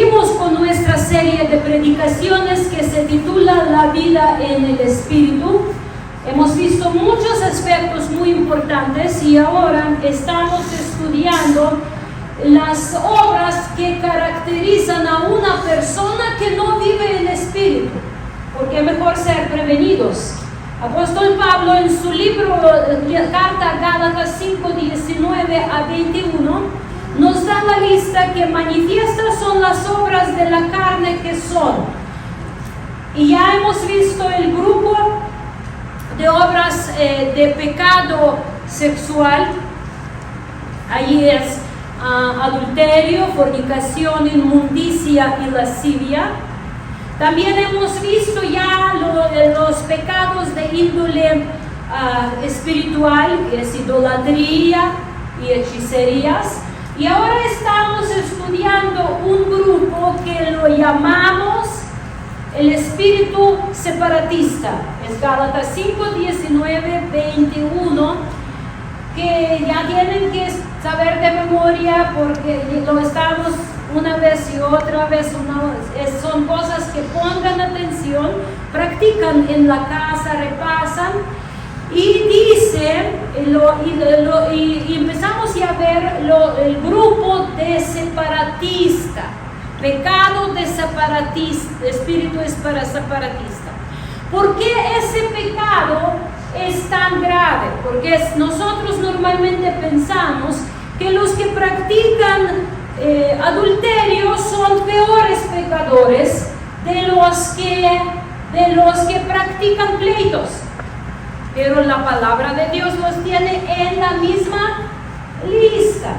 Seguimos con nuestra serie de predicaciones que se titula La vida en el Espíritu. Hemos visto muchos aspectos muy importantes y ahora estamos estudiando las obras que caracterizan a una persona que no vive en Espíritu, porque es mejor ser prevenidos. Apóstol Pablo en su libro, carta a Gálatas 5, 19 a 21, nos da la lista que manifiestas son las obras de la carne que son. Y ya hemos visto el grupo de obras de pecado sexual. Ahí es adulterio, fornicación, inmundicia y lascivia. También hemos visto ya los pecados de índole espiritual, que es idolatría y hechicerías. Y ahora estamos estudiando un grupo que lo llamamos el espíritu separatista. Es Gálatas 5, 19, 21, que ya tienen que saber de memoria porque lo estamos una vez y otra vez. Son cosas que pongan atención, practican en la casa, repasan. Y dice, y empezamos ya a ver el grupo de separatista, pecado de separatista, espíritu es para separatista. ¿Por qué ese pecado es tan grave? Porque nosotros normalmente pensamos que los que practican adulterio son peores pecadores de los que practican pleitos. Pero la palabra de Dios los tiene en la misma lista.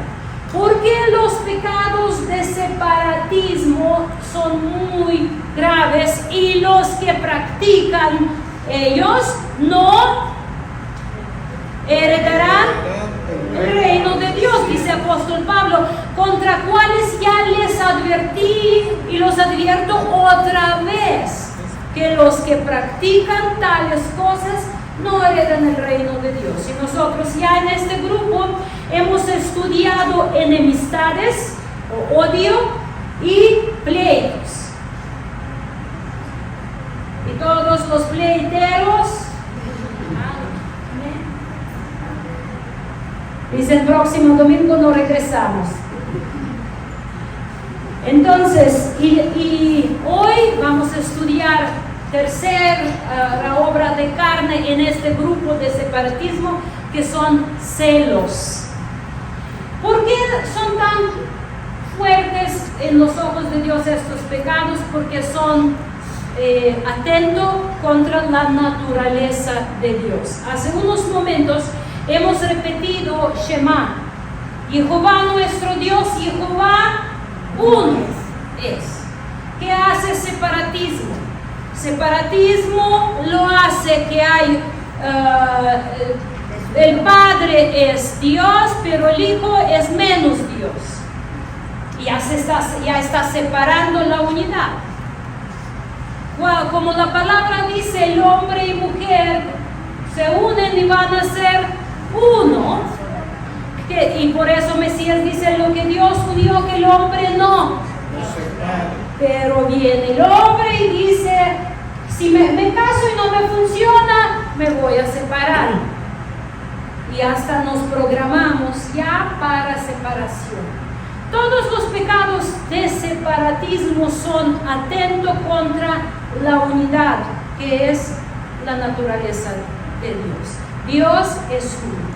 Porque los pecados de separatismo son muy graves y los que practican ellos no heredarán el reino de Dios, dice apóstol Pablo, contra cuales ya les advertí y los advierto otra vez, que los que practican tales cosas no heredan el reino de Dios. Y nosotros ya en este grupo hemos estudiado enemistades, o odio y pleitos. Y todos los pleiteros dicen: próximo domingo no regresamos. Entonces, y hoy vamos a estudiar la obra de carne en este grupo de separatismo, que son celos. ¿Por qué son tan fuertes en los ojos de Dios estos pecados? Porque son atentos contra la naturaleza de Dios. Hace unos momentos hemos repetido Shema: Jehová nuestro Dios, Jehová uno es. ¿Qué hace separatismo? Separatismo lo hace que hay el Padre es Dios, pero el Hijo es menos Dios. Y ya está separando la unidad. Como la palabra dice, el hombre y mujer se unen y van a ser uno. Y por eso Mesías dice: lo que Dios unió, que el hombre no. Pero viene el hombre y dice: si me caso y no me funciona, me voy a separar. Y hasta nos programamos ya para separación. Todos los pecados de separatismo son atentos contra la unidad, que es la naturaleza de Dios. Dios es uno.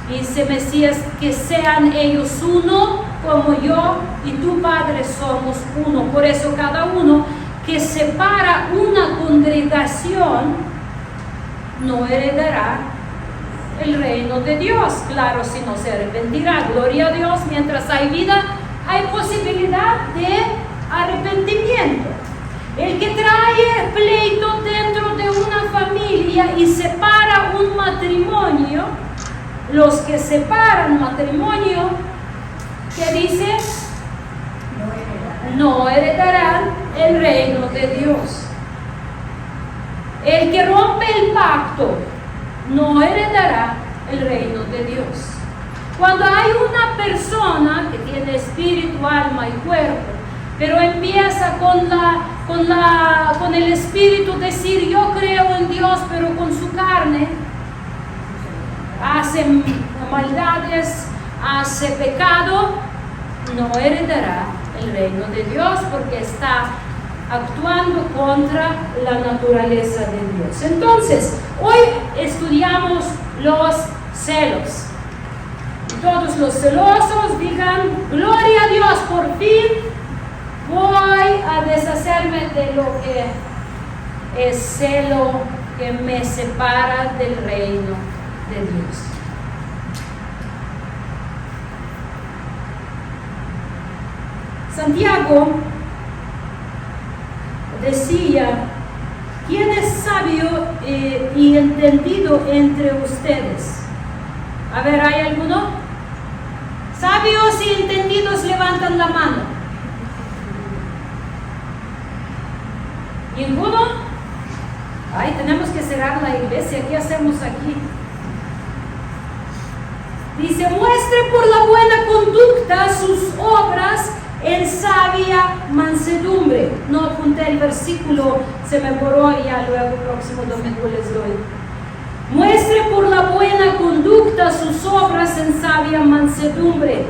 Dice Mesías: que sean ellos uno, como yo y tu Padre somos uno. Por eso cada uno que separa una congregación no heredará el reino de Dios. Claro, si no se arrepentirá. Gloria a Dios, mientras hay vida, hay posibilidad de arrepentimiento. El que trae pleito dentro de una familia y separa un matrimonio, los que separan matrimonio, ¿qué dice? No heredarán el reino de Dios. El que rompe el pacto no heredará el reino de Dios. Cuando hay una persona que tiene espíritu, alma y cuerpo, pero empieza con el espíritu decir yo creo en Dios, pero con su carne hace maldades, hace pecado, no heredará el reino de Dios porque está actuando contra la naturaleza de Dios. Entonces, hoy estudiamos los celos. Todos los celosos digan, gloria a Dios, por fin voy a deshacerme de lo que es celo que me separa del reino de Dios. Santiago decía, ¿quién es sabio y entendido entre ustedes? A ver, ¿hay alguno? Sabios y entendidos levantan la mano. ¿Ninguno? Ay, tenemos que cerrar la iglesia. ¿Qué hacemos aquí? Dice, muestre por la buena conducta sus obras en sabia mansedumbre. No apunté el versículo, se me borró y ya luego próximo domingo les doy. Muestre por la buena conducta sus obras en sabia mansedumbre.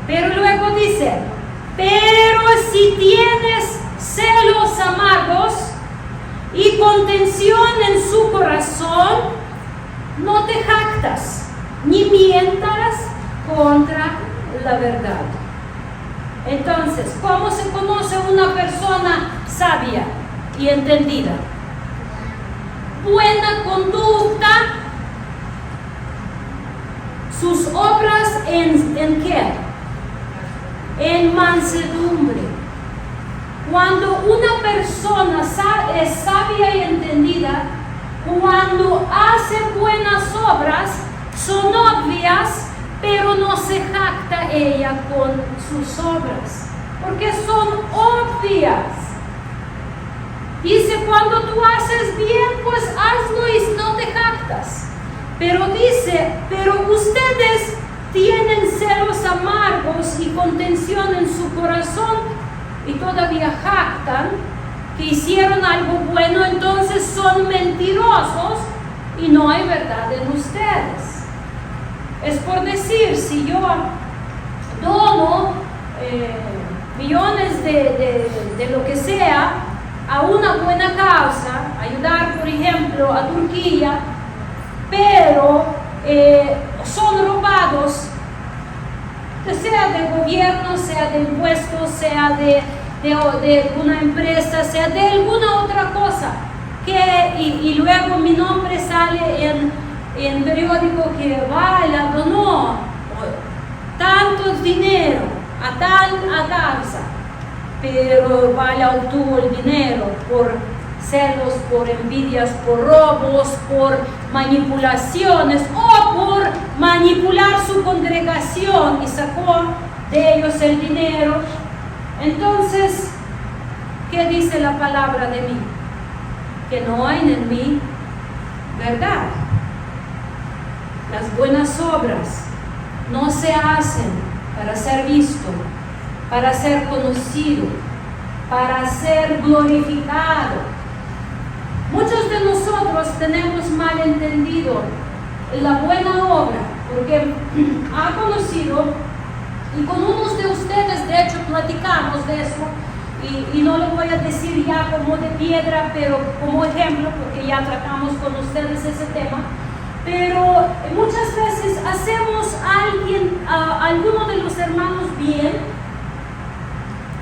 Pero luego dice, pero si tienes celos amargos y contención en su corazón, no te jactas, ni mientas contra la verdad. Entonces, ¿cómo se conoce una persona sabia y entendida? Buena conducta, sus obras en ¿qué? En mansedumbre. Cuando una persona es sabia y entendida, cuando hace buenas obras, son obvias, pero no se jacta ella con sus obras, porque son obvias. Dice, cuando tú haces bien, pues hazlo y no te jactas. Pero dice, pero ustedes tienen celos amargos y contención en su corazón y todavía jactan que hicieron algo bueno, entonces son mentirosos y no hay verdad en ustedes. Es por decir, si yo dono millones de lo que sea a una buena causa, ayudar por ejemplo a Turquía, pero son robados, sea de gobierno, sea de impuestos, sea de una empresa, sea de alguna otra cosa, y luego mi nombre sale en periódico que vaya, donó tanto dinero a tal causa, pero vaya obtuvo el dinero por celos, por envidias, por robos, por manipulaciones o por manipular su congregación y sacó de ellos el dinero. Entonces, ¿qué dice la palabra de mí? Que no hay en mí verdad. Las buenas obras no se hacen para ser visto, para ser conocido, para ser glorificado. Muchos de nosotros tenemos mal entendido la buena obra, porque ha conocido, y con unos de ustedes de hecho platicamos de eso, y no lo voy a decir ya como de piedra, pero como ejemplo, porque ya tratamos con ustedes ese tema, pero muchas veces hacemos a alguno de los hermanos bien,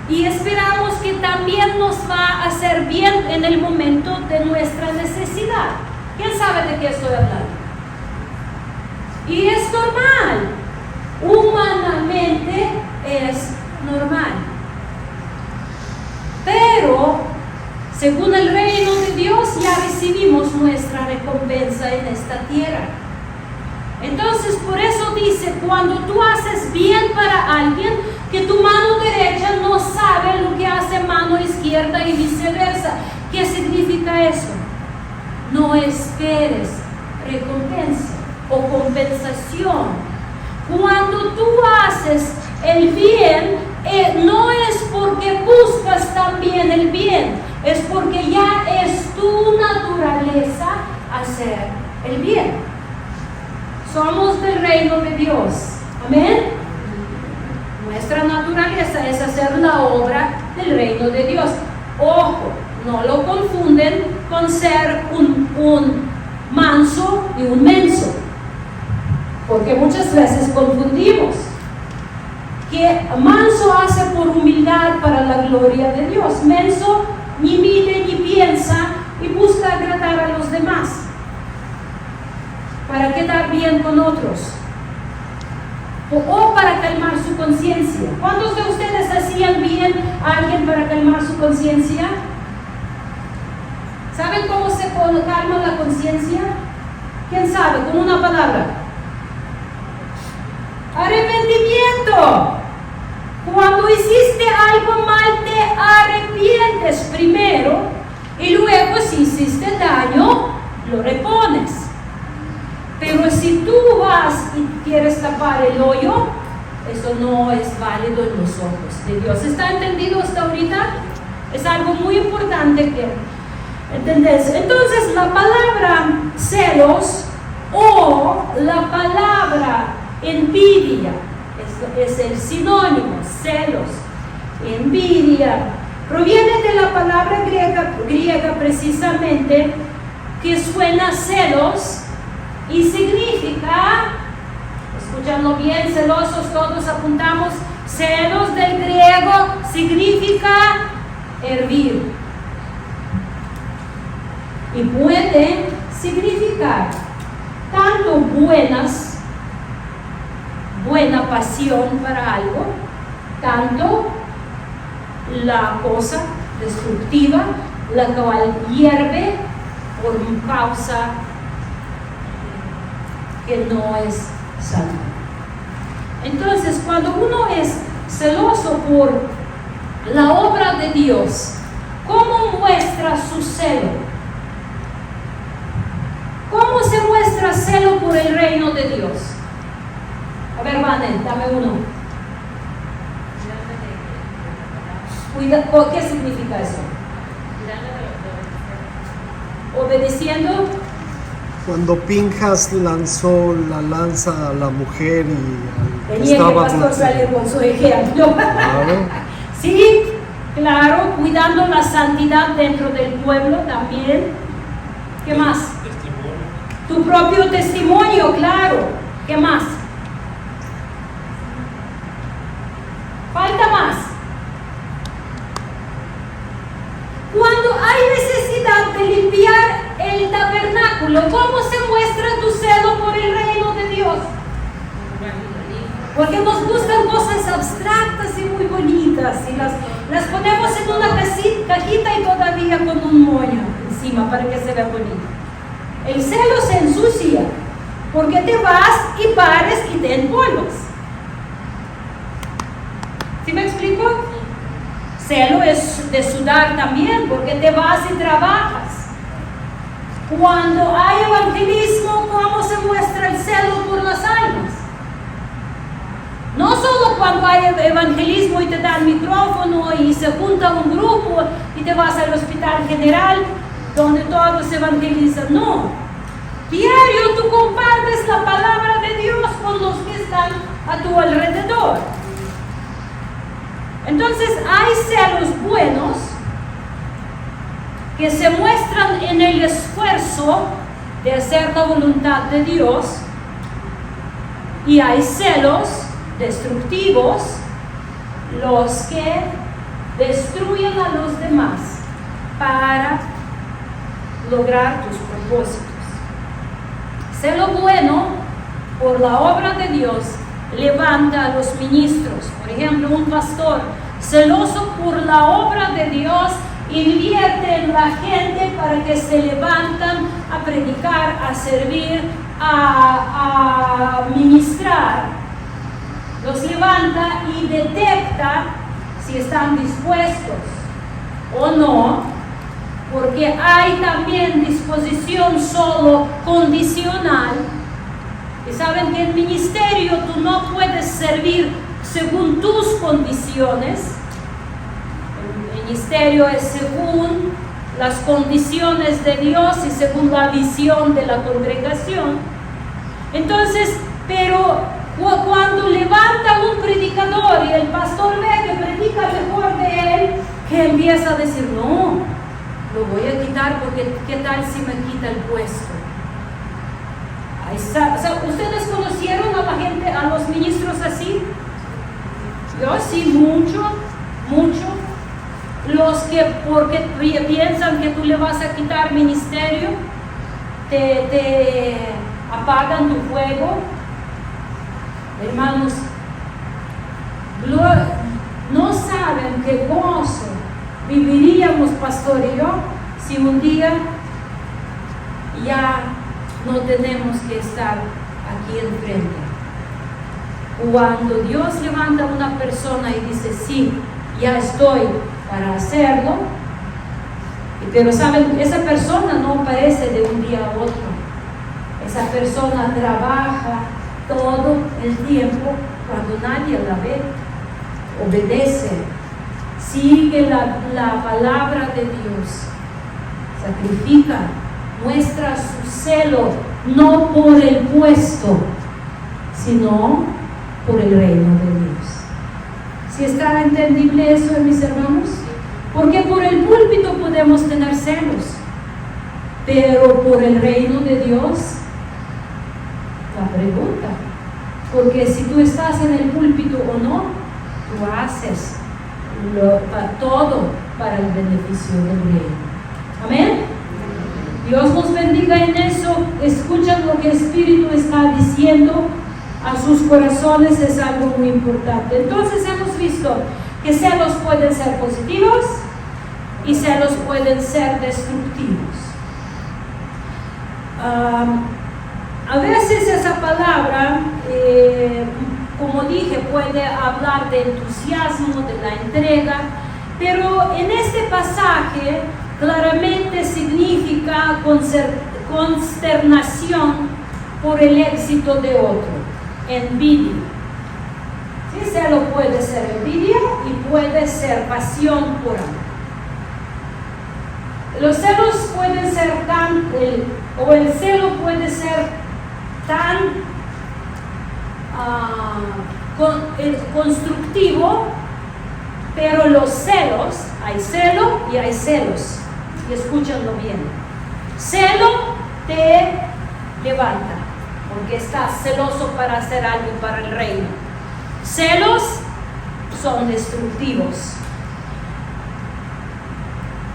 y esperamos que también nos va a hacer bien en el momento de nuestra necesidad. ¿Quién sabe de qué estoy hablando? Y es normal. Humanamente es normal. Pero, según el reino de Dios, ya recibimos nuestra recompensa en esta tierra. Entonces, por eso dice, cuando tú haces bien para alguien, que tu mano derecha no sabe lo que hace mano izquierda y viceversa. ¿Qué significa eso? No esperes recompensa o compensación. Cuando tú haces el bien, no es porque buscas también el bien, es porque ya es tu naturaleza hacer el bien. Somos del reino de Dios. Amén. Nuestra naturaleza es hacer la obra del reino de Dios. Ojo, no lo confunden con ser un manso y un menso, porque muchas veces confundimos que manso hace por humildad para la gloria de Dios, menso ni mide ni piensa y busca agradar a los demás para quedar bien con otros o para calmar su conciencia. ¿Cuántos de ustedes hacían bien a alguien para calmar su conciencia? ¿Saben cómo se calma la conciencia? ¿Quién sabe? Con una palabra. Arrepentimiento. Cuando hiciste algo mal, te arrepientes primero y luego, si hiciste daño, lo repones. Pero si tú vas y quieres tapar el hoyo, eso no es válido en los ojos de Dios. ¿Está entendido hasta ahorita? Es algo muy importante que entendés. Entonces, la palabra celos o la palabra envidia es el sinónimo, celos, envidia, proviene de la palabra griega precisamente, que suena celos y significa, escuchando bien, celosos, todos apuntamos, celos del griego significa hervir. Y puede significar tanto buena pasión para algo, tanto la cosa destructiva, la cual hierve por causa que no es sana. Entonces, cuando uno es celoso por la obra de Dios, ¿cómo muestra su celo? ¿Cómo se muestra celo por el reino de Dios? A ver, Vanel, dame uno. ¿Qué significa eso? Obedeciendo. Cuando Pinjas lanzó la lanza a la mujer y tenía que el pastor salir con su ejemplo. Claro. Sí, claro, cuidando la santidad dentro del pueblo también. ¿Qué más? Testimonio. Tu propio testimonio, claro. ¿Qué más? Falta más. Cuando hay necesidad de limpiar el tabernáculo, ¿cómo se muestra tu celo por el reino de Dios? Porque nos gustan cosas abstractas y muy bonitas y las ponemos en una cajita y todavía con un moño encima para que se vea bonito. El celo se ensucia porque te vas y pares y te empolvas. ¿Sí me explico? Celo es de sudar también porque te vas y trabajas. Cuando hay evangelismo, ¿cómo se muestra el celo por las almas? No solo cuando hay evangelismo y te dan micrófono y se junta un grupo y te vas al hospital general donde todos evangelizan, no. Diario tú compartes la palabra de Dios con los que están a tu alrededor. Entonces hay celos buenos que se muestran en el esfuerzo de hacer la voluntad de Dios, y hay celos destructivos, los que destruyen a los demás para lograr tus propósitos. Celo bueno por la obra de Dios levanta a los ministros. Por ejemplo, un pastor celoso por la obra de Dios invierte en la gente para que se levantan a predicar, a servir, a ministrar. Los levanta y detecta si están dispuestos o no, porque hay también disposición solo condicional. Y saben que en ministerio tú no puedes servir según tus condiciones. El ministerio es según las condiciones de Dios y según la visión de la congregación. Entonces, pero cuando levanta un predicador y el pastor ve que predica mejor de él, que empieza a decir, no, lo voy a quitar porque ¿qué tal si me quita el puesto? O sea, ¿ustedes conocieron a la gente, a los ministros así? Yo sí, mucho. Los que porque piensan que tú le vas a quitar ministerio, te apagan tu fuego. Hermanos, no saben qué gozo viviríamos, pastor y yo, si un día ya no tenemos que estar aquí enfrente. Cuando Dios levanta a una persona y dice, sí, ya estoy para hacerlo, pero saben, esa persona no aparece de un día a otro. Esa persona trabaja todo el tiempo cuando nadie la ve, obedece, sigue la palabra de Dios, sacrifica, muestra su celo, no por el puesto, sino por el reino de Dios. ¿Sí está entendible eso, mis hermanos? Porque por el púlpito podemos tener celos, pero por el reino de Dios, la pregunta, porque si tú estás en el púlpito o no, tú haces todo para el beneficio del reino. Amén. Dios nos bendiga en eso. Escuchan lo que el Espíritu está diciendo a sus corazones, es algo muy importante. Entonces hemos visto que celos pueden ser positivos y celos pueden ser destructivos. A veces esa palabra, como dije, puede hablar de entusiasmo, de la entrega, pero en este pasaje claramente significa consternación por el éxito de otro, envidia. Sí, celo puede ser envidia y puede ser pasión por amor. Los celos pueden ser el celo puede ser tan constructivo, pero los celos, hay celo y hay celos, y escúchanlo bien. Celo te levanta, porque estás celoso para hacer algo para el reino. Celos son destructivos.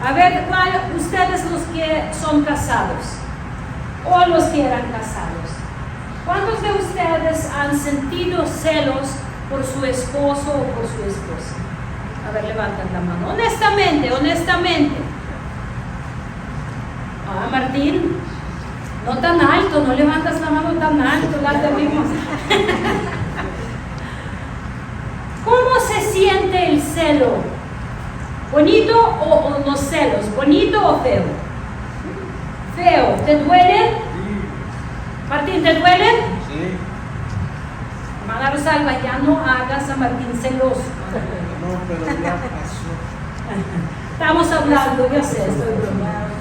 A ver, ustedes los que son casados, o los que eran casados, ¿cuántos de ustedes han sentido celos por su esposo o por su esposa? A ver, levanten la mano. Honestamente. Martín, no tan alto, no levantas la mano tan alto, la tenemos. ¿Cómo se siente el celo? ¿Bonito o los celos? ¿Bonito o feo? Feo. ¿Te duelen? Sí. Martín, ¿te duelen? Sí. Hermana Rosalba, ya no hagas a Martín celoso. No, pero ya pasó. Estamos hablando, ya sé, estoy bromeando.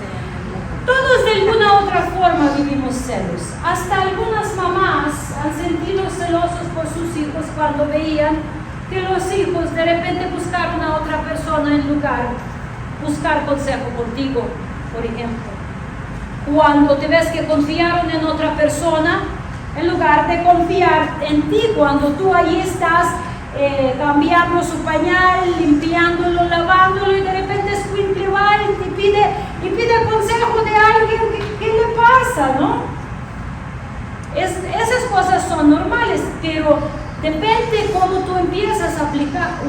Todos de alguna otra forma vivimos celos. Hasta algunas mamás han sentido celosos por sus hijos cuando veían que los hijos de repente buscaron a otra persona en lugar de buscar consejo contigo, por ejemplo. Cuando te ves que confiaron en otra persona, en lugar de confiar en ti, cuando tú ahí estás cambiando su pañal, limpiándolo, lavándolo, y de repente escuincle va y pide consejo de alguien, ¿qué le pasa, no? Esas cosas son normales, pero depende cómo tú empiezas a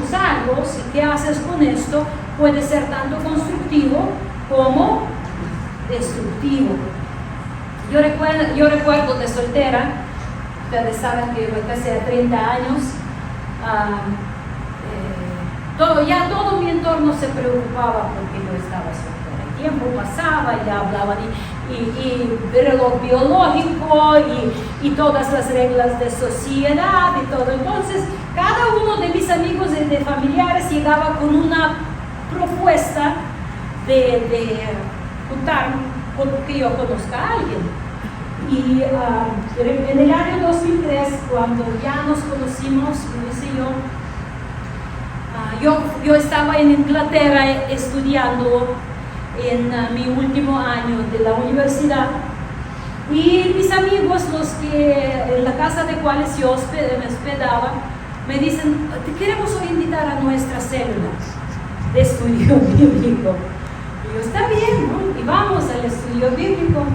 usarlos y qué haces con esto, puede ser tanto constructivo como destructivo. Yo recuerdo de soltera, ustedes saben que yo me casé a 30 años, todo mi entorno se preocupaba porque yo estaba soltera. El tiempo pasaba y ya hablaban y reloj biológico y todas las reglas de sociedad y todo. Entonces cada uno de mis amigos de familiares llegaba con una propuesta de juntar con que yo conozca a alguien. Y en el año 2003, cuando ya nos conocimos, Luis y yo estaba en Inglaterra estudiando en mi último año de la universidad, y mis amigos, los que en la casa de cuales yo me hospedaba, me dicen: te queremos hoy invitar a nuestra célula de estudio bíblico. Y yo: está bien, ¿no? Y vamos al estudio bíblico.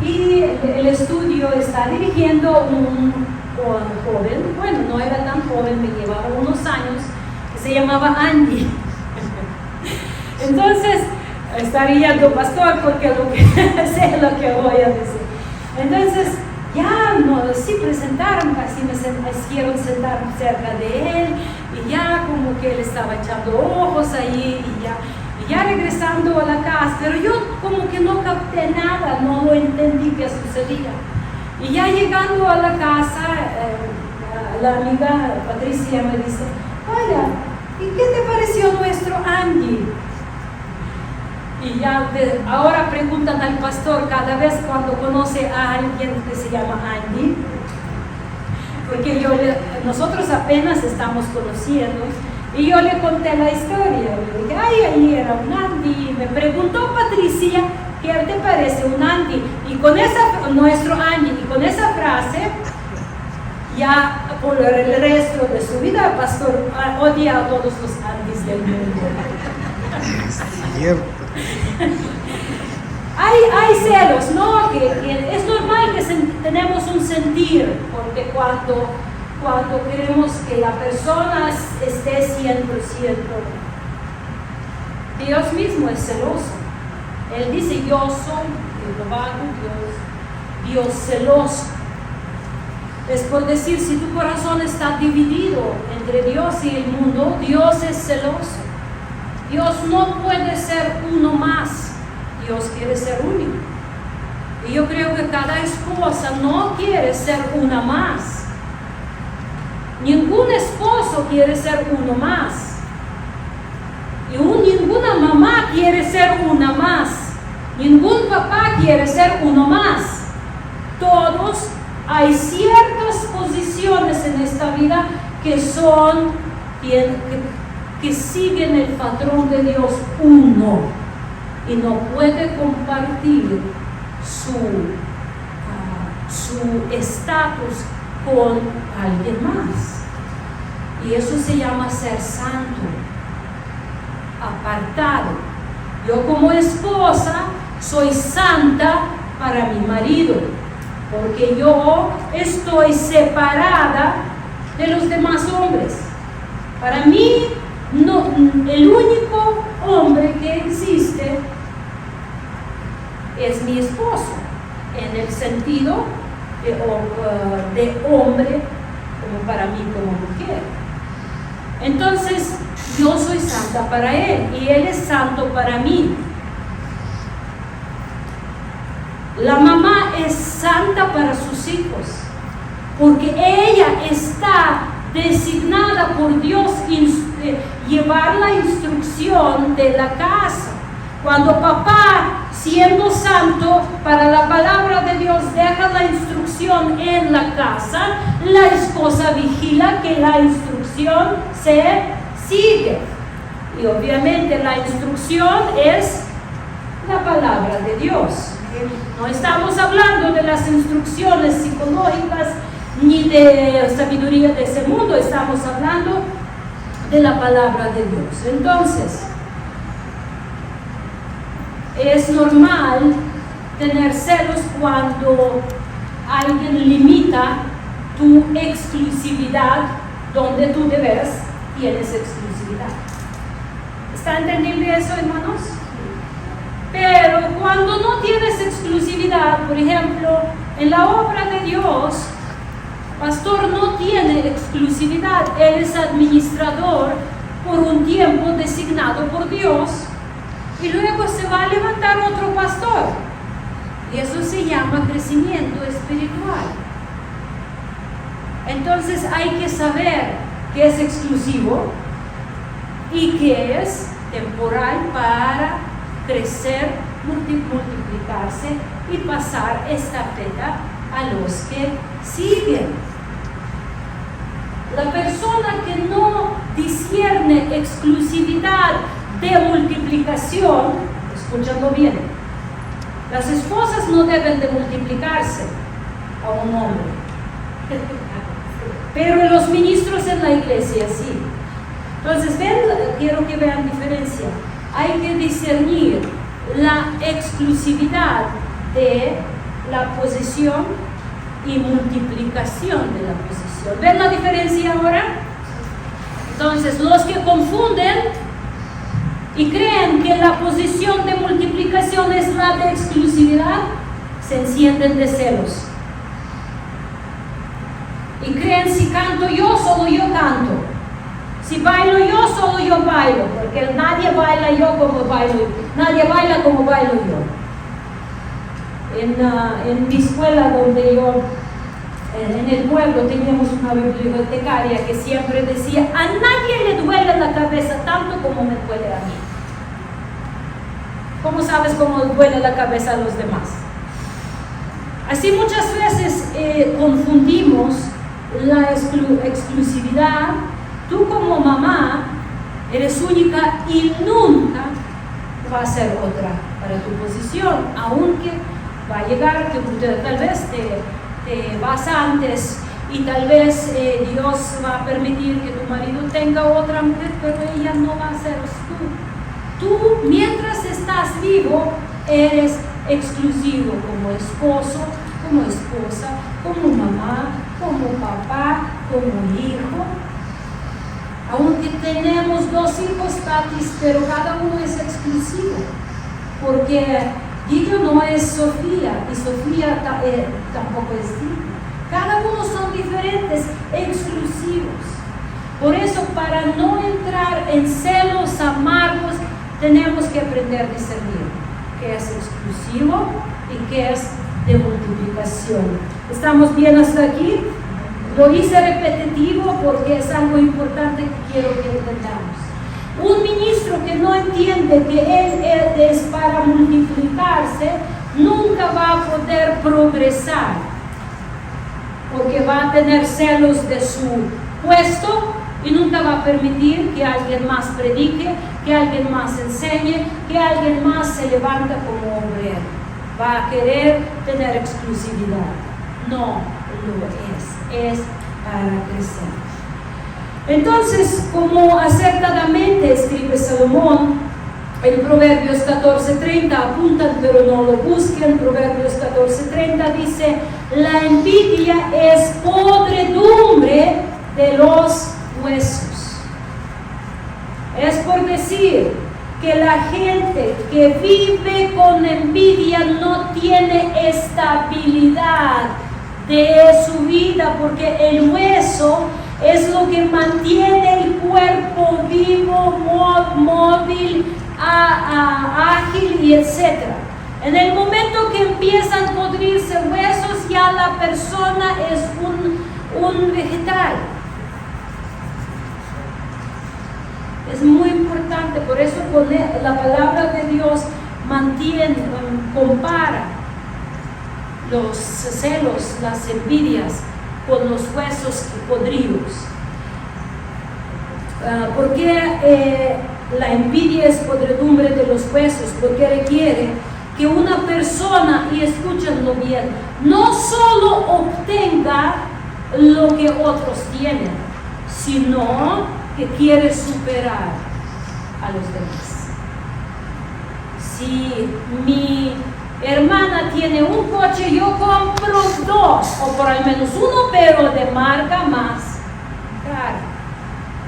Y el estudio está dirigiendo un joven, bueno, no era tan joven, me llevaba unos años, que se llamaba Andy. Entonces, está riendo pastor porque sé lo que voy a decir. Entonces, ya sí presentaron, casi me hicieron sentar cerca de él, y ya como que él estaba echando ojos ahí, y ya regresando a la casa, pero yo como que no capté nada, no lo entendí qué sucedía. Y ya llegando a la casa, la amiga Patricia me dice: oye, ¿y qué te pareció nuestro Andy? Y ya ahora preguntan al pastor cada vez cuando conoce a alguien que se llama Andy, porque nosotros apenas estamos conociendo. Y yo le conté la historia, le dije: ay, ahí era un Andy. Me preguntó Patricia: ¿qué te parece un Andy? Y con nuestro Andy, y con esa frase, ya por el resto de su vida, el pastor odia a todos los Andys del mundo. Es cierto. Hay celos, ¿no? Que es normal que tenemos un sentir, porque cuando queremos que la persona esté 100%, Dios mismo es celoso. Él dice: yo soy Jehová tu Dios, Dios celoso. Es por decir, si tu corazón está dividido entre Dios y el mundo, Dios es celoso. Dios no puede ser uno más, Dios quiere ser único. Y yo creo que cada esposa no quiere ser una más. Ningún esposo quiere ser uno más. Y ninguna mamá quiere ser una más. Ningún papá quiere ser uno más. Todos, hay ciertas posiciones en esta vida que siguen el patrón de Dios uno, y no puede compartir su estatus con alguien más. Y eso se llama ser santo, apartado. Yo como esposa soy santa para mi marido, porque yo estoy separada de los demás hombres. Para mí, el único hombre que existe es mi esposo, en el sentido de hombre, como para mí como mujer. Entonces, yo soy santa para él y él es santo para mí. La mamá es santa para sus hijos, porque ella está designada por Dios llevar la instrucción de la casa. Cuando papá, siendo santo para la palabra de Dios, deja la instrucción en la casa, la esposa vigila que la instrucción se sigue. Y obviamente la instrucción es la palabra de Dios. No estamos hablando de las instrucciones psicológicas ni de sabiduría de ese mundo, estamos hablando de la palabra de Dios. Entonces, es normal tener celos cuando alguien limita tu exclusividad donde tú de veras tienes exclusividad. ¿Está entendible eso, hermanos? Pero cuando no tienes exclusividad, por ejemplo, en la obra de Dios, pastor no tiene exclusividad, él es administrador por un tiempo designado por Dios, y luego se va a levantar otro pastor, y eso se llama crecimiento espiritual. Entonces hay que saber que es exclusivo y que es temporal para crecer, multiplicarse y pasar estafeta a los que siguen. La persona que no discierne exclusividad de multiplicación, escuchando bien, las esposas no deben de multiplicarse a un hombre, pero los ministros en la iglesia sí. Entonces, quiero que vean diferencia. Hay que discernir la exclusividad de la posesión y multiplicación de la posesión. ¿Ven la diferencia ahora? Entonces, los que confunden y creen que la posición de multiplicación es la de exclusividad, se encienden de celos. Y creen, si canto yo, solo yo canto. Si bailo yo, solo yo bailo, porque nadie baila como bailo yo. En mi escuela, donde yo, en el pueblo, teníamos una bibliotecaria que siempre decía: a nadie le duele la cabeza tanto como me duele a mí. ¿Cómo sabes cómo duele la cabeza a los demás? Así muchas veces confundimos la exclusividad. Tú como mamá eres única y nunca va a ser otra para tu posición, aunque va a llegar que tal vez te vas antes y tal vez Dios va a permitir que tu marido tenga otra mujer, pero ella no va a ser tú. Tú, mientras estás vivo, eres exclusivo como esposo, como esposa, como mamá, como papá, como hijo. Aunque tenemos 2 hijos, Tatis, pero cada uno es exclusivo, porque Guillo no es Sofía y Sofía tampoco es Guillo. Cada uno son diferentes, exclusivos. Por eso, para no entrar en celos amargos, tenemos que aprender a discernir qué es exclusivo y qué es de multiplicación. ¿Estamos bien hasta aquí? Lo hice repetitivo porque es algo importante que quiero que entendamos. Un ministro que no entiende que él es para multiplicarse, nunca va a poder progresar, porque va a tener celos de su puesto y nunca va a permitir que alguien más predique, que alguien más enseñe, que alguien más se levanta como obrero. Va a querer tener exclusividad. No lo es para crecer. Entonces, como acertadamente escribe Salomón en Proverbios 14:30, apuntan pero no lo busquen. Proverbios 14:30 dice: la envidia es podredumbre de los huesos. Es por decir que la gente que vive con envidia no tiene estabilidad de su vida, porque el hueso es lo que mantiene el cuerpo vivo, móvil, ágil y etc. En el momento que empiezan a podrirse huesos, ya la persona es un vegetal. Es muy importante, por eso la palabra de Dios compara los celos, las envidias con los huesos podridos. Porque la envidia es podredumbre de los huesos, porque requiere que una persona, y escúchenlo bien, no solo obtenga lo que otros tienen, sino que quiere superar a los demás. Si mi hermana tiene un coche, yo compro 2, o por al menos 1, pero de marca más cara.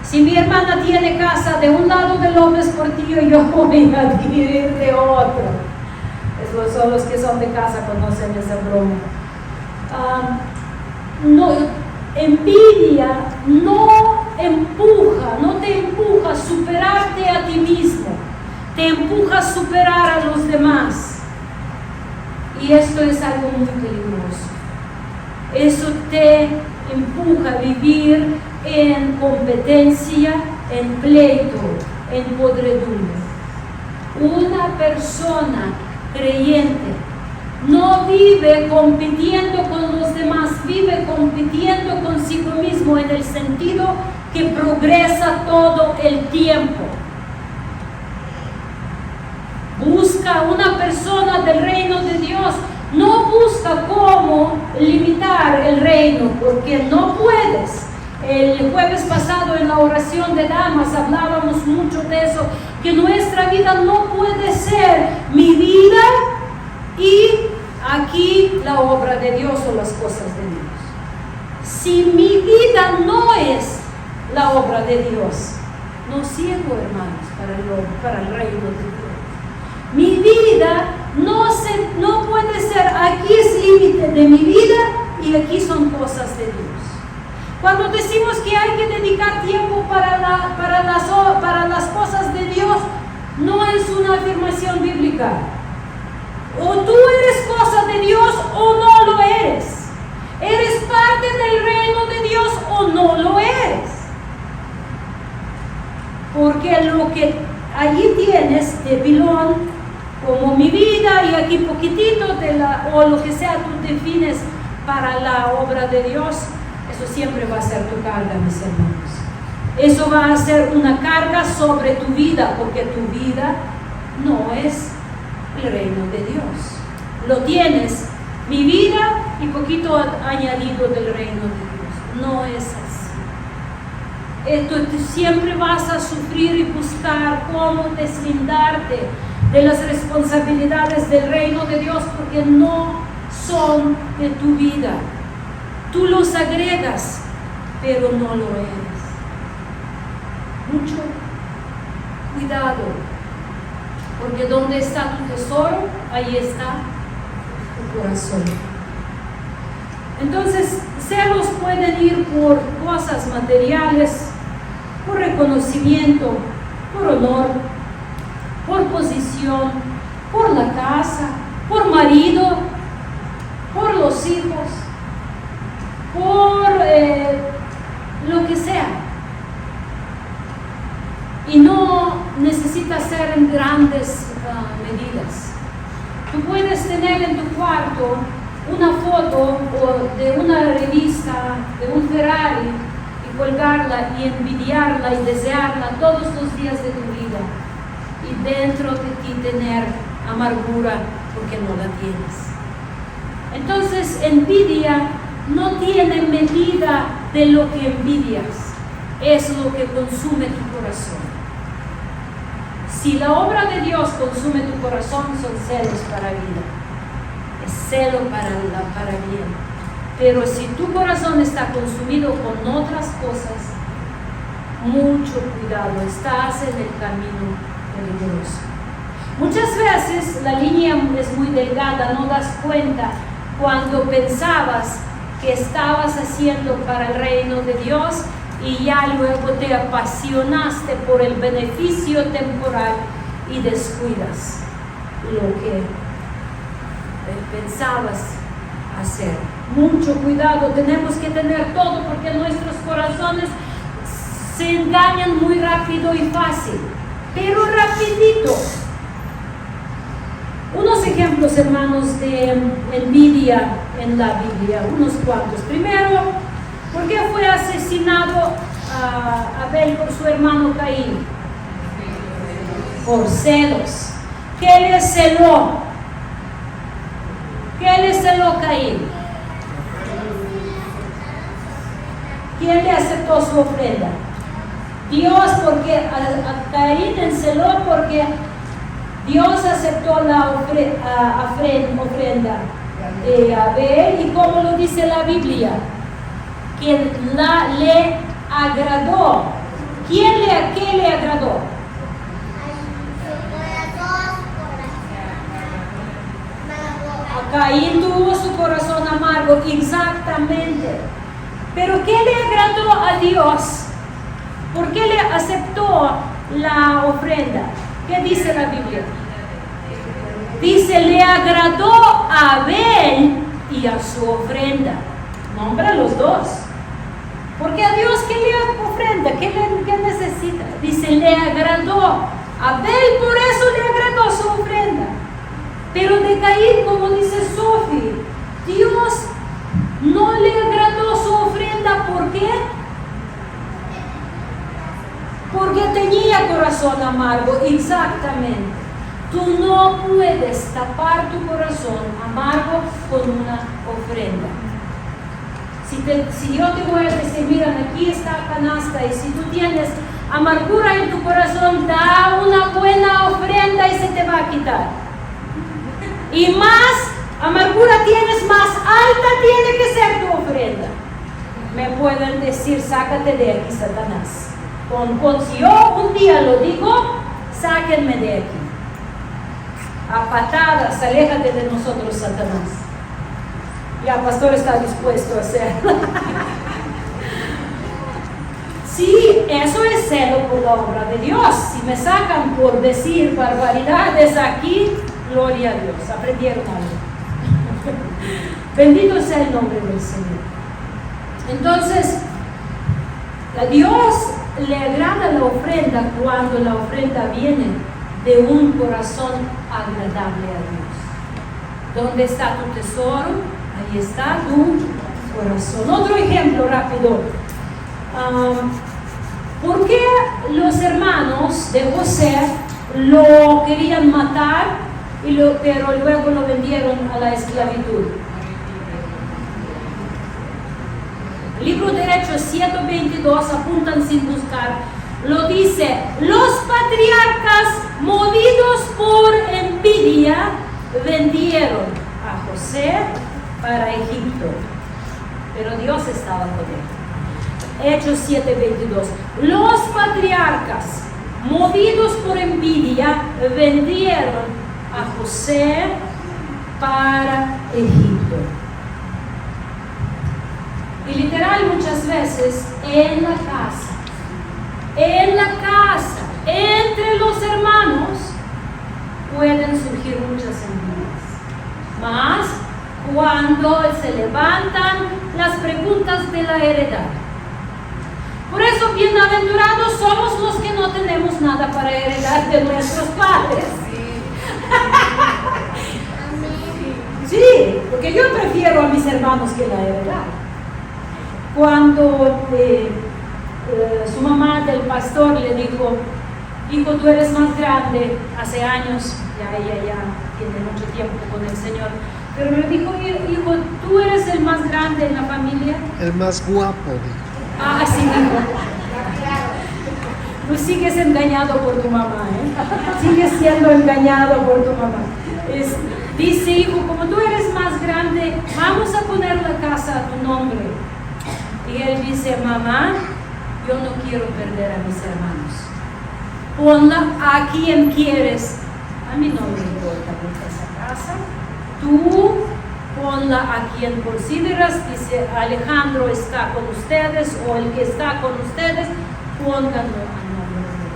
Si mi hermana tiene casa de un lado de López Portillo, yo voy a adquirir de otro. Esos son los que son de casa, conocen esa broma. Envidia no te empuja a superarte a ti mismo, te empuja a superar a los demás. Y esto es algo muy peligroso. Eso te empuja a vivir en competencia, en pleito, en podredumbre. Una persona creyente no vive compitiendo con los demás, vive compitiendo consigo mismo en el sentido que progresa todo el tiempo. Busca una persona del reino de Dios, no busca cómo limitar el reino, porque no puedes. El jueves pasado en la oración de damas hablábamos mucho de eso, que nuestra vida no puede ser mi vida y aquí la obra de Dios o las cosas de Dios. Si mi vida no es la obra de Dios, no sirvo, hermanos, para el reino de Dios. Mi vida no puede ser, aquí es límite de mi vida y aquí son cosas de Dios. Cuando decimos que hay que dedicar tiempo para las cosas de Dios, no es una afirmación bíblica. O tú eres cosa de Dios o no lo eres. ¿Eres parte del reino de Dios o no lo eres? Porque lo que allí tienes de pilón, como mi vida y aquí poquitito o lo que sea tú defines para la obra de Dios, eso siempre va a ser tu carga, mis hermanos. Eso va a ser una carga sobre tu vida, porque tu vida no es el reino de Dios. Lo tienes, mi vida y poquito añadido del reino de Dios. No es así. Tú siempre vas a sufrir y buscar cómo deslindarte de las responsabilidades del reino de Dios, porque no son de tu vida. Tú los agregas, pero no lo eres. Mucho cuidado, porque donde está tu tesoro, ahí está tu corazón. Entonces, celos pueden ir por cosas materiales, por reconocimiento, por honor, por posición, por la casa, por marido, por los hijos, por lo que sea. Y no necesita ser en grandes medidas. Tú puedes tener en tu cuarto una foto de una revista, de un Ferrari, y colgarla y envidiarla y desearla todos los días de tu vida. Y dentro de ti tener amargura porque no la tienes. Entonces, envidia no tiene medida de lo que envidias, es lo que consume tu corazón. Si la obra de Dios consume tu corazón, son celos para vida, es celo para bien. Pero si tu corazón está consumido con otras cosas, mucho cuidado, estás en el camino peligroso. Muchas veces la línea es muy delgada, no das cuenta cuando pensabas que estabas haciendo para el reino de Dios y ya luego te apasionaste por el beneficio temporal y descuidas lo que pensabas hacer. Mucho cuidado, tenemos que tener todo, porque nuestros corazones se engañan muy rápido y fácil, pero rapidito. Unos ejemplos, hermanos, de envidia en la Biblia, unos cuantos. Primero, ¿por qué fue asesinado Abel por su hermano Caín? Por celos. ¿Qué le celó? ¿Qué le celó Caín? ¿Quién le aceptó su ofrenda? Dios, porque a Caín enceló porque Dios aceptó la ofrenda de Abel, y como lo dice la Biblia, que le agradó. ¿Qué le agradó? A Caín tuvo su corazón amargo, exactamente. Pero ¿qué le agradó a Dios? ¿Por qué le aceptó la ofrenda? ¿Qué dice la Biblia? Dice, le agradó a Abel y a su ofrenda. Nombra a los dos. Porque a Dios, ¿qué le ofrenda? ¿Qué necesita? Dice, le agradó. Abel por eso le agradó su ofrenda. Pero de Caín, como dice Sophie, Dios no le agradó su ofrenda. ¿Por qué? Porque tenía corazón amargo. Exactamente. Tú no puedes tapar tu corazón amargo con una ofrenda. Si yo te voy a decir, mira, aquí está la canasta, y si tú tienes amargura en tu corazón, da una buena ofrenda y se te va a quitar. Y más amargura tienes, más alta tiene que ser tu ofrenda. Me pueden decir, sácate de aquí, Satanás. Si yo un día lo digo, sáquenme de aquí. A patadas, aléjate de nosotros, Satanás. Ya, el pastor está dispuesto a hacerlo. Sí, eso es celo por la obra de Dios. Si me sacan por decir barbaridades aquí, gloria a Dios, aprendieron algo. Bendito sea el nombre del Señor. Entonces, a Dios le agrada la ofrenda cuando la ofrenda viene de un corazón agradable a Dios. ¿Dónde está tu tesoro? Ahí está tu corazón. Otro ejemplo rápido. ¿Por qué los hermanos de José lo querían matar, pero luego lo vendieron a la esclavitud? El libro de Hechos 7:22, apuntan sin buscar, lo dice: los patriarcas, movidos por envidia, vendieron a José para Egipto, pero Dios estaba con él. Hechos 7:22. Los patriarcas, movidos por envidia, vendieron a José para Egipto. Y literal, muchas veces en la casa, entre los hermanos, pueden surgir muchas envidias. Más cuando se levantan las preguntas de la heredad. Por eso, bienaventurados somos los que no tenemos nada para heredar de nuestros padres. Sí, porque yo prefiero a mis hermanos que la heredad. Cuando su mamá del pastor le dijo: hijo, tú eres más grande, hace años, ya ella ya tiene mucho tiempo con el Señor, pero le dijo: hijo, tú eres el más grande en la familia. El más guapo, dijo. Ah, sí, dijo. Tú sigues engañado por tu mamá, ¿eh? Sigues siendo engañado por tu mamá. Dice: hijo, como tú eres más grande, vamos a poner la casa a tu nombre. Y él dice: mamá, yo no quiero perder a mis hermanos. Ponla a quien quieres. A mí no me importa esa casa. Tú ponla a quien consideras. Dice: Alejandro está con ustedes, o el que está con ustedes, pónganlo a nombre de él.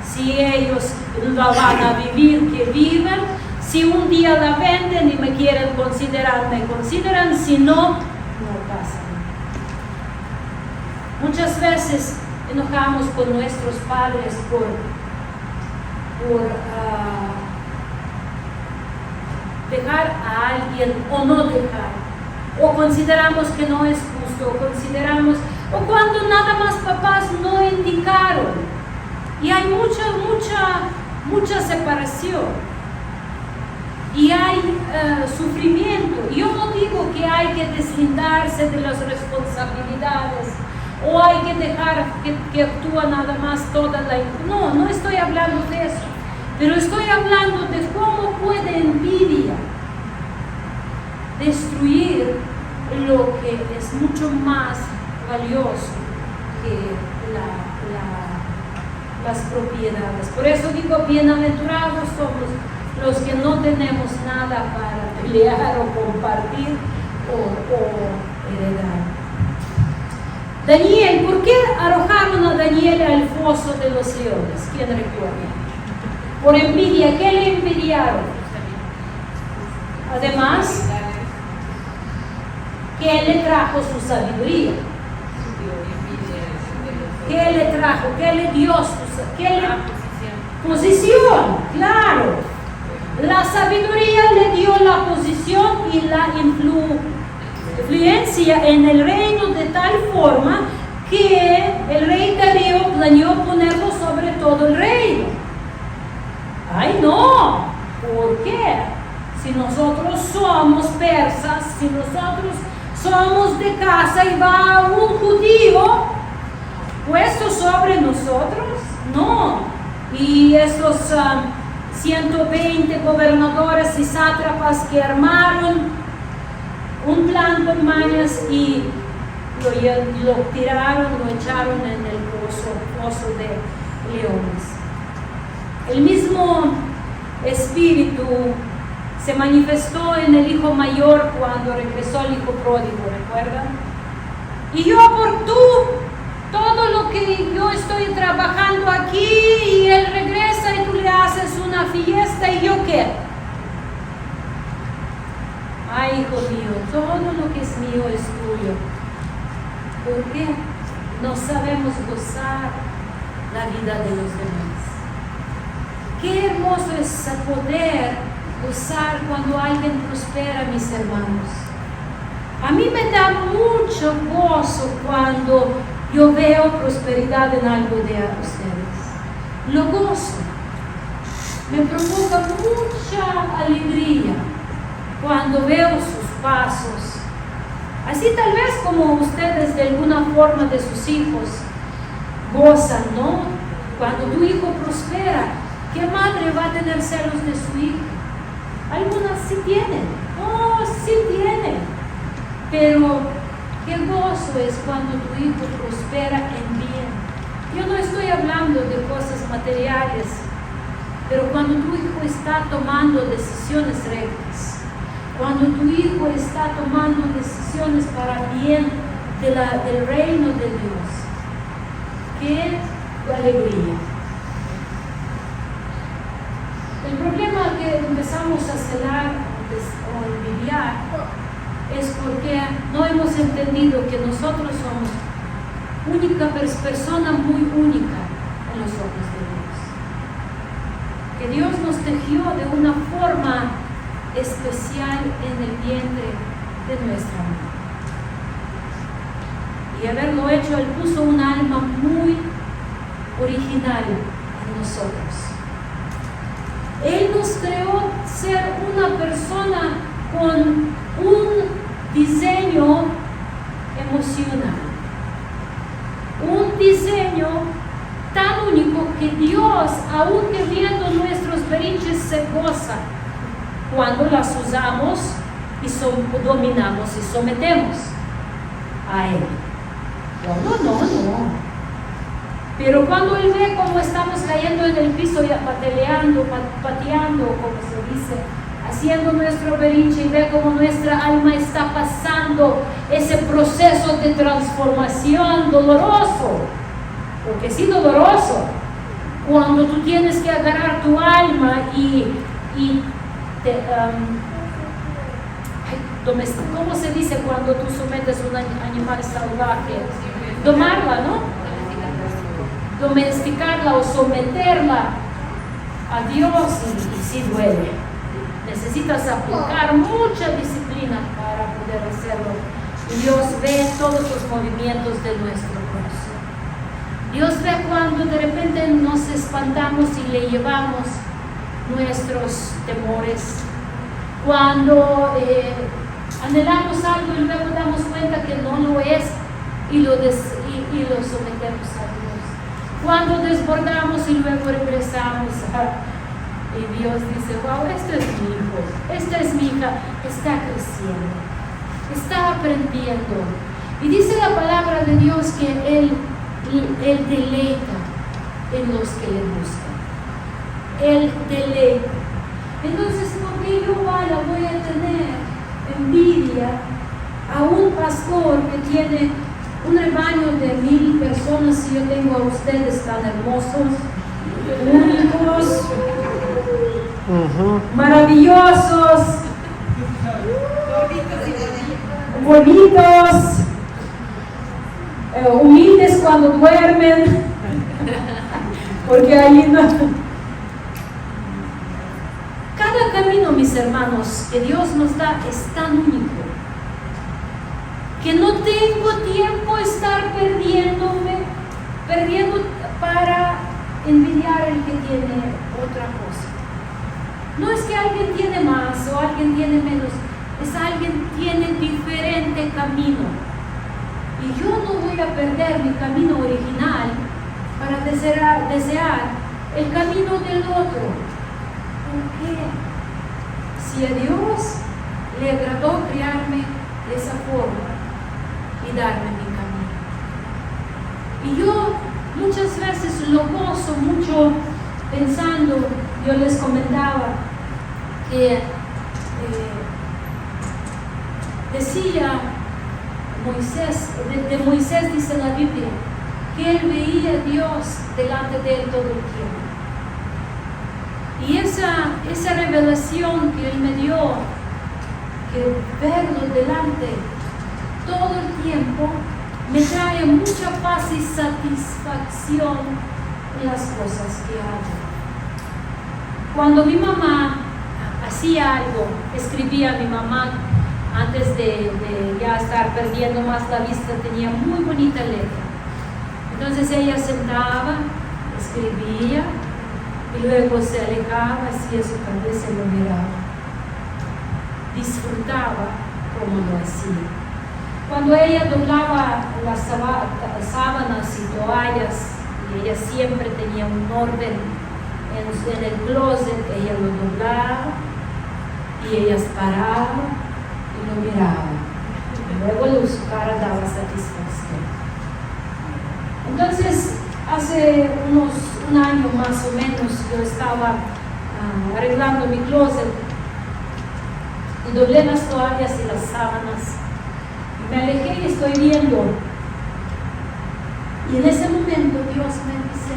Si ellos la van a vivir, que vivan. Si un día la venden y me quieren considerar, me consideran. Si no, no pasa nada. Muchas veces enojamos con nuestros padres por dejar a alguien o no dejar, o consideramos que no es justo, o cuando nada más papás no indicaron, y hay mucha separación, y hay sufrimiento. Yo no digo que hay que deslindarse de las responsabilidades, o hay que dejar que actúa nada más toda la... No estoy hablando de eso, pero estoy hablando de cómo puede envidia destruir lo que es mucho más valioso que las propiedades. Por eso digo, bienaventurados somos los que no tenemos nada para pelear o compartir o heredar. Daniel, ¿por qué arrojaron a Daniel al foso de los leones? ¿Quién recuerda? Por envidia. ¿Qué le envidiaron? Además, que él le trajo su sabiduría. ¿Qué le trajo? ¿Qué le dio? ¿Qué le... Posición, claro. La sabiduría le dio la posición y la influencia en el reino de tal forma que el rey Darío planeó ponerlo sobre todo el reino. ¡Ay, no! ¿Por qué? Si nosotros somos persas, si nosotros somos de casa y va un judío puesto sobre nosotros, no. Y esos 120 gobernadores y sátrapas que armaron un plan con mañas y lo tiraron, lo echaron en el pozo de leones. El mismo espíritu se manifestó en el hijo mayor cuando regresó el hijo pródigo, ¿recuerdan? Y yo por todo lo que yo estoy trabajando aquí y él regresa y tú le haces una fiesta y yo qué. Ay, hijo mío, todo lo que es mío es tuyo. ¿Por qué no sabemos gozar la vida de los demás? Qué hermoso es poder gozar cuando alguien prospera, mis hermanos. A mí me da mucho gozo cuando yo veo prosperidad en algo de ustedes. Lo gozo. Me provoca mucha alegría cuando veo sus pasos. Así tal vez como ustedes de alguna forma de sus hijos gozan, ¿no? Cuando tu hijo prospera, ¿qué madre va a tener celos de su hijo? Algunas sí tienen. Oh, sí tienen. Pero qué gozo es cuando tu hijo prospera en bien. Yo no estoy hablando de cosas materiales, pero cuando tu hijo está tomando decisiones rectas, cuando tu hijo está tomando decisiones para bien del reino de Dios, qué alegría. El problema que empezamos a celar o envidiar es porque no hemos entendido que nosotros somos única persona muy única en los ojos de Dios. Que Dios nos tejió de una forma especial en el vientre de nuestra madre. Y haberlo hecho, Él puso un alma muy original en nosotros. Él nos creó ser una persona con un diseño emocional, un diseño tan único que Dios, aunque viendo nuestros berrinches, se goza cuando las usamos y dominamos y sometemos a Él. No. Pero cuando Él ve cómo estamos cayendo en el piso y pateando, como se dice, haciendo nuestro berrinche, y ve cómo nuestra alma está pasando ese proceso de transformación doloroso, porque sí doloroso, cuando tú tienes que agarrar tu alma ¿cómo se dice cuando tú sometes a un animal salvaje? Domarla, ¿no? Domesticarla o someterla a Dios y sí duele. Necesitas aplicar mucha disciplina para poder hacerlo. Y Dios ve todos los movimientos de nuestro corazón. Dios ve cuando de repente nos espantamos y le llevamos nuestros temores. Cuando anhelamos algo y luego damos cuenta que no lo es y lo sometemos a Dios. Cuando desbordamos y luego regresamos y Dios dice, wow, esto es mi hijo, esta es mi hija, está creciendo, está aprendiendo. Y dice la palabra de Dios que Él deleita en los que le buscan. Él deleita. Entonces, ¿por qué yo voy a tener envidia a un pastor que tiene un rebaño de 1000 personas y yo tengo a ustedes tan hermosos, únicos, maravillosos, bonitos? humildes cuando duermen, porque ahí no. Cada camino, mis hermanos, que Dios nos da es tan único, que no tengo tiempo de estar perdiendo para envidiar el que tiene otra cosa. No es que alguien tiene más o alguien tiene menos, es alguien tiene diferente camino. Y yo no voy a perder mi camino original para desear el camino del otro. ¿Por qué? Si a Dios le agradó crearme de esa forma y darme mi camino. Y yo muchas veces lo gozo mucho pensando, yo les comentaba que decía Moisés, de Moisés dice la Biblia, que él veía a Dios delante de él todo el tiempo. Y esa revelación que él me dio, que verlo delante todo el tiempo, me trae mucha paz y satisfacción en las cosas que hago. Cuando mi mamá hacía algo, escribía a mi mamá, antes de ya estar perdiendo más la vista, tenía muy bonita letra. Entonces ella sentaba, escribía, y luego se alejaba, hacía su cabeza y lo miraba. Disfrutaba como lo hacía. Cuando ella doblaba las sábanas y toallas, y ella siempre tenía un orden en el closet, ella lo doblaba y ella paraba y lo miraba. Y luego su cara daba satisfacción. Entonces, hace un año más o menos, yo estaba arreglando mi closet y doblé las toallas y las sábanas. Me alejé y estoy viendo. Y en ese momento Dios me dice,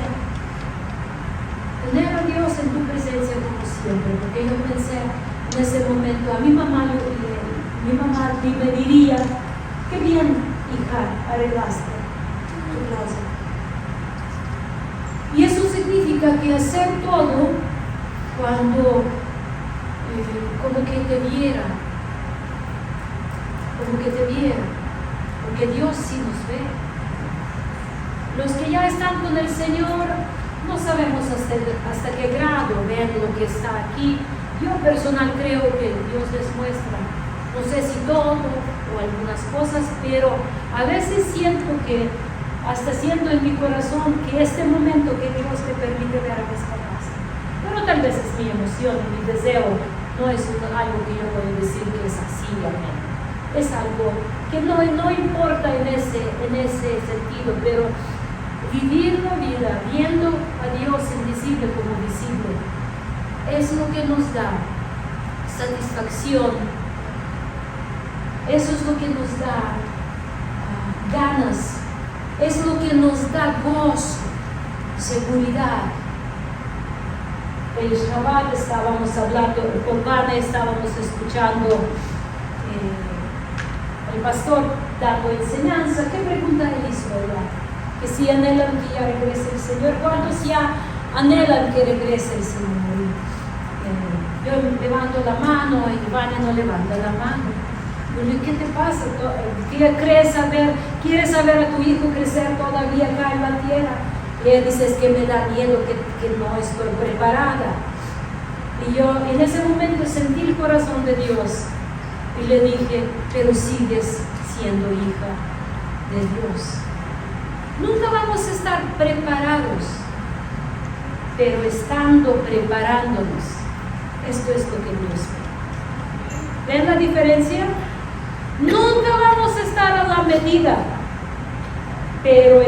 tener a Dios en tu presencia como siempre, porque yo pensé en ese momento, a mi mamá me diría, qué bien, hija, arreglaste tu closet. Y eso significa que hacer todo cuando como que te viera, porque Dios sí nos ve. Los que ya están con el Señor no sabemos hasta qué grado ven lo que está aquí. Yo personal creo que Dios les muestra, no sé si todo o algunas cosas, pero a veces siento en mi corazón que este momento que Dios me permite ver a esta casa, pero tal vez es mi emoción, mi deseo, no es algo que yo voy a decir que es así, amén. Es algo que no importa en ese sentido, pero vivir la vida viendo a Dios invisible como visible es lo que nos da satisfacción, eso es lo que nos da ganas, es lo que nos da gozo, seguridad. El Shabbat estábamos hablando, con Vane estábamos escuchando el pastor dando enseñanza. ¿Qué pregunta él hizo, verdad? Que si anhelan que ya regrese el Señor, ¿cuántos ya anhelan que regrese el Señor? Yo levanto la mano y Vane no levanta la mano. Yo le digo, ¿qué te pasa? ¿Quieres saber a tu hijo crecer todavía acá en la tierra? Y ella dice, es que me da miedo, que no estoy preparada. Y yo en ese momento sentí el corazón de Dios y le dije, pero sigues siendo hija de Dios. Nunca vamos a estar preparados, pero estando preparándonos, esto es lo que Dios ve. ¿Ven la diferencia? Nunca vamos a estar a la medida, pero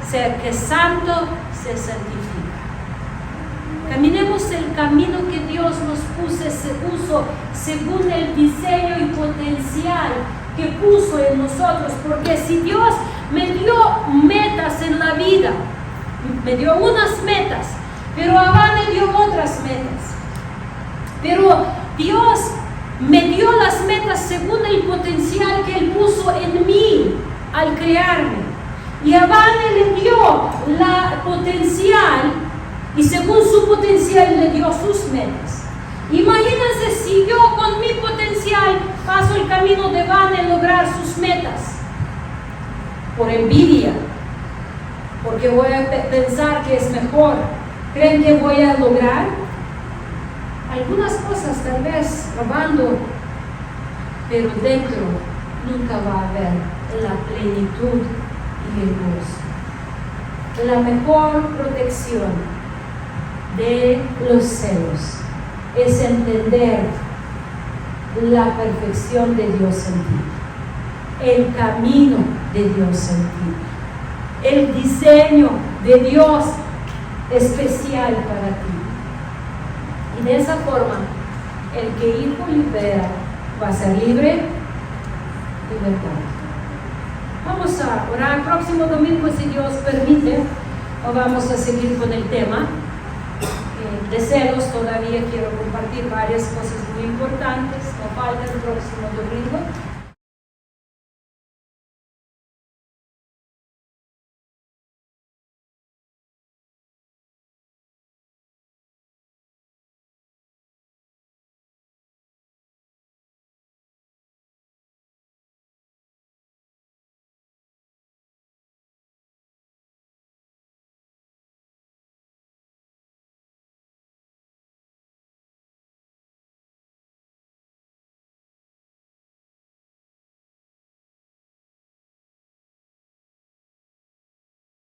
ser que santo se santifica. Caminemos el camino que Dios nos puso según el diseño y potencial que puso en nosotros, porque si Dios me dio metas en la vida, me dio unas metas, pero a Vane dio otras metas, pero Dios me dio las metas según el potencial que Él puso en mí. al crearme. Y a Vane le dio la potencial, y según su potencial le dio sus metas. Imagínense si yo con mi potencial paso el camino de Vane en lograr sus metas. Por envidia, porque voy a pensar que es mejor. ¿Creen que voy a lograr? Algunas cosas tal vez probando, pero dentro nunca va a haber la plenitud y el gozo. La mejor protección de los celos es entender la perfección de Dios en ti, el camino de Dios en ti, el diseño de Dios especial para ti. Y de esa forma, el que Hijo libera va a ser libre, libertad. Vamos a orar. Próximo domingo, si Dios permite, o vamos a seguir con el tema de celos. Todavía quiero compartir varias cosas muy importantes. No falta el próximo domingo.